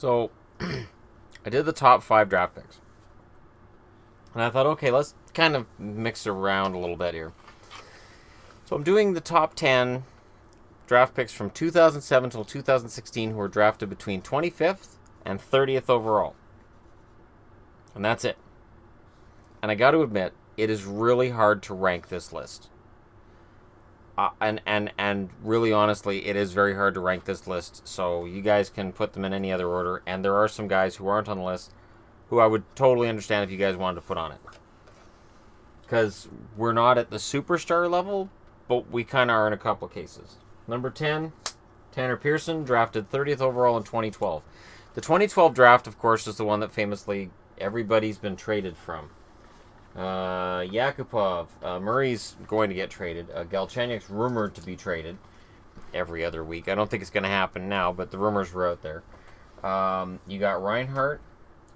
So, I did the top 5 draft picks. And I thought, okay, let's kind of mix around a little bit here. So I'm doing the top 10 draft picks from 2007 till 2016 who were drafted between 25th and 30th overall. And that's it. And I got to admit, it is really hard to rank this list. And really honestly, it is very hard to rank this list. So you guys can put them in any other order. And there are some guys who aren't on the list who I would totally understand if you guys wanted to put on it. Because we're not at the superstar level, but we kind of are in a couple of cases. Number 10, Tanner Pearson, drafted 30th overall in 2012. The 2012 draft, of course, is the one that famously everybody's been traded from. Yakupov, Murray's going to get traded. Galchenyuk's rumored to be traded every other week. I don't think it's going to happen now, but the rumors were out there. You got Reinhardt.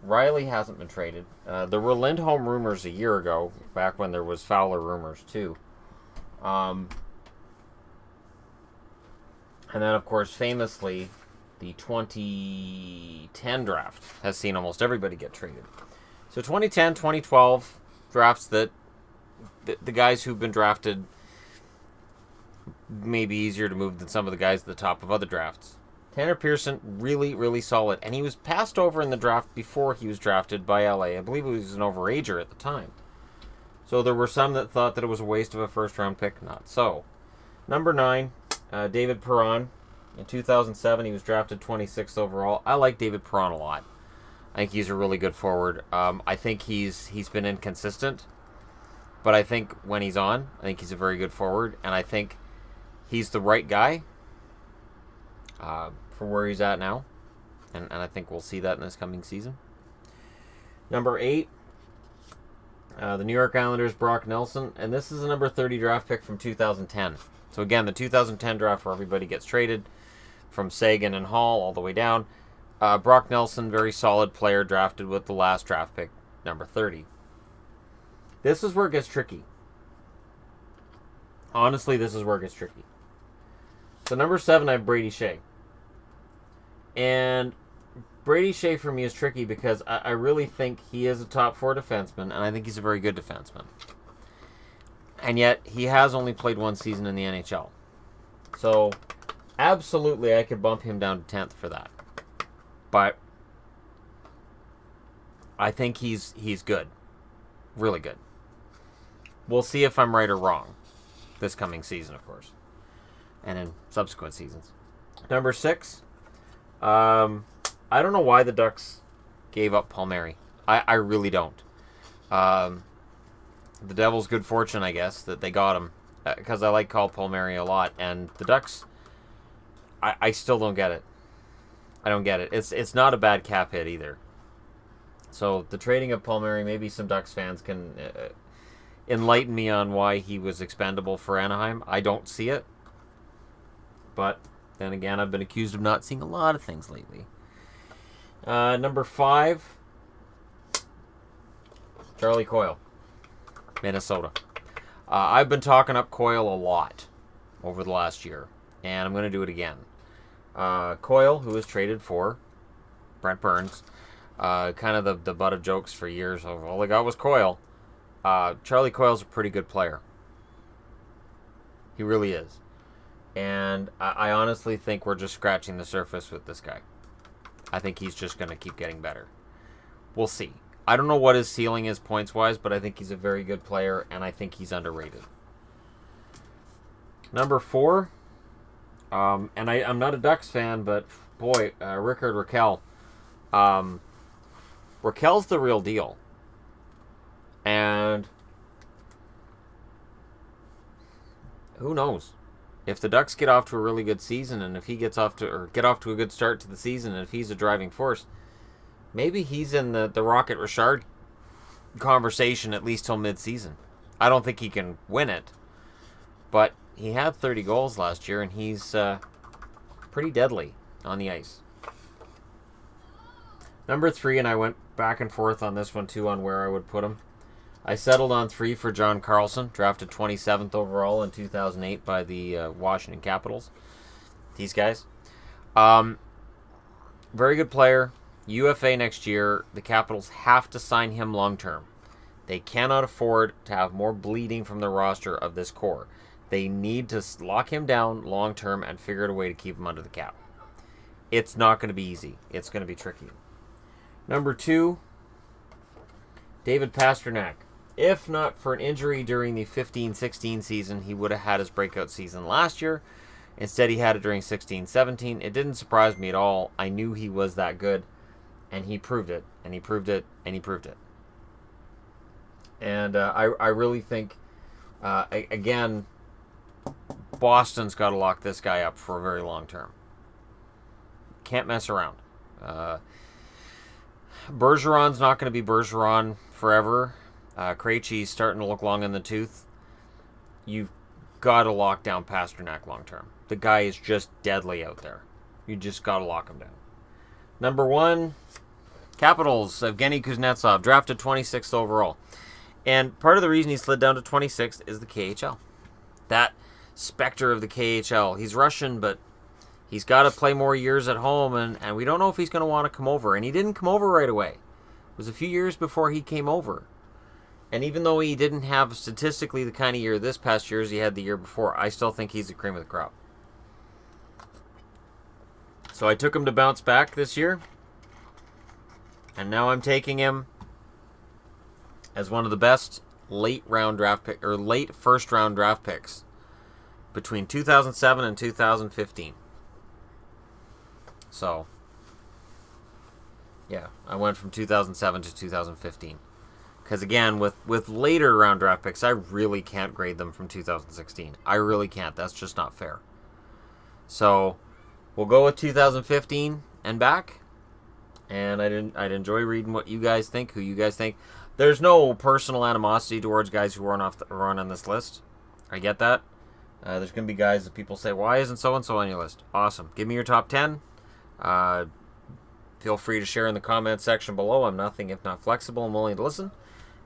Riley hasn't been traded. There were Lindholm rumors a year ago, back when there was Fowler rumors too. And then, of course, famously, the 2010 draft has seen almost everybody get traded. So 2010, 2012 drafts that the guys who've been drafted may be easier to move than some of the guys at the top of other drafts. Tanner Pearson, really, really solid. And he was passed over in the draft before he was drafted by LA. I believe he was an overager at the time. So there were some that thought that it was a waste of a first-round pick. Not so. Number 9, David Perron. In 2007, he was drafted 26th overall. I like David Perron a lot. I think he's a really good forward. I think he's been inconsistent. But I think when he's on, I think he's a very good forward. And I think he's the right guy for where he's at now. And I think we'll see that in this coming season. Number 8, the New York Islanders, Brock Nelson. And this is a number 30 draft pick from 2010. So again, the 2010 draft where everybody gets traded from Sagan and Hall all the way down. Brock Nelson, very solid player, drafted with the last draft pick, number 30. This is where it gets tricky. Honestly, this is where it gets tricky. So number 7, I have Brady Shea. And Brady Shea for me is tricky because I really think he is a top 4 defenseman, and I think he's a very good defenseman. And yet, he has only played one season in the NHL. So, absolutely, I could bump him down to 10th for that. But I think he's good. Really good. We'll see if I'm right or wrong this coming season, of course. And in subsequent seasons. Number 6. I don't know why the Ducks gave up Palmieri. I really don't. The Devils' good fortune, I guess, that they got him. Because I like Carl Palmieri a lot. And the Ducks, I still don't get it. I don't get it. It's not a bad cap hit either. So the trading of Palmieri, maybe some Ducks fans can enlighten me on why he was expendable for Anaheim. I don't see it. But then again, I've been accused of not seeing a lot of things lately. Number 5, Charlie Coyle, Minnesota. I've been talking up Coyle a lot over the last year, and I'm going to do it again. Coyle, who was traded for Brent Burns, kind of the butt of jokes for years. All they got was Coyle. Charlie Coyle's a pretty good player. He really is. And I honestly think we're just scratching the surface with this guy. I think he's just going to keep getting better. We'll see. I don't know what his ceiling is points-wise, but I think he's a very good player, and I think he's underrated. Number 4, and I'm not a Ducks fan, but boy, Rickard Rakell. Rakell's the real deal. And who knows? If the Ducks get off to a really good season, and if he get off to a good start to the season, and if he's a driving force, maybe he's in the Rocket Richard conversation at least till mid-season. I don't think he can win it, but he had 30 goals last year, and he's pretty deadly on the ice. Number 3, and I went back and forth on this one too on where I would put him. I settled on 3 for John Carlson, drafted 27th overall in 2008 by the Washington Capitals. These guys. very good player. UFA next year. The Capitals have to sign him long term. They cannot afford to have more bleeding from the roster of this core. They need to lock him down long term and figure out a way to keep him under the cap. It's not going to be easy. It's going to be tricky. Number 2, David Pasternak. If not for an injury during the 15-16 season, he would have had his breakout season last year. Instead, he had it during 16-17. It didn't surprise me at all. I knew he was that good, and he proved it, and he proved it, and he proved it. And I really think, again, Boston's got to lock this guy up for a very long term. Can't mess around. Bergeron's not going to be Bergeron forever. Krejci's starting to look long in the tooth. You've got to lock down Pasternak long term. The guy is just deadly out there. You just got to lock him down. Number 1, Capitals, Evgeny Kuznetsov, drafted 26th overall. And part of the reason he slid down to 26th is the KHL. That specter of the KHL. He's Russian, but he's got to play more years at home, and we don't know if he's going to want to come over. And he didn't come over right away. It was a few years before he came over. And even though he didn't have statistically the kind of year this past year as he had the year before, I still think he's the cream of the crop. So I took him to bounce back this year. And now I'm taking him as one of the best late first round draft picks between 2007 and 2015. So, yeah, I went from 2007 to 2015. Because again, with later round draft picks, I really can't grade them from 2016. I really can't. That's just not fair. So, we'll go with 2015 and back. And I'd enjoy reading what you guys think, who you guys think. There's no personal animosity towards guys who aren't on this list. I get that. There's going to be guys that people say, why isn't so-and-so on your list? Awesome. Give me your top 10. Feel free to share in the comments section below. I'm nothing if not flexible and willing to listen.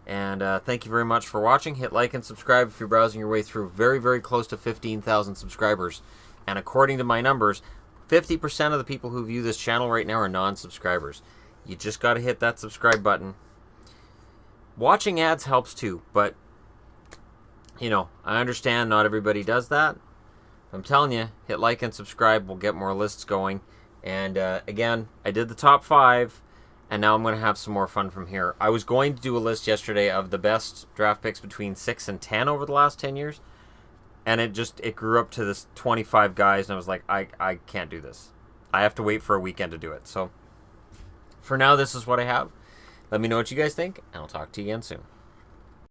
And thank you very much for watching. Hit like and subscribe if you're browsing your way through. Very, very close to 15,000 subscribers. And according to my numbers, 50% of the people who view this channel right now are non-subscribers. You just got to hit that subscribe button. Watching ads helps too, but, you know, I understand not everybody does that. I'm telling you, hit like and subscribe. We'll get more lists going. And, again, I did the top 5, and now I'm going to have some more fun from here. I was going to do a list yesterday of the best draft picks between 6 and 10 over the last 10 years. And it grew up to this 25 guys, and I was like, I can't do this. I have to wait for a weekend to do it. So, for now, this is what I have. Let me know what you guys think, and I'll talk to you again soon.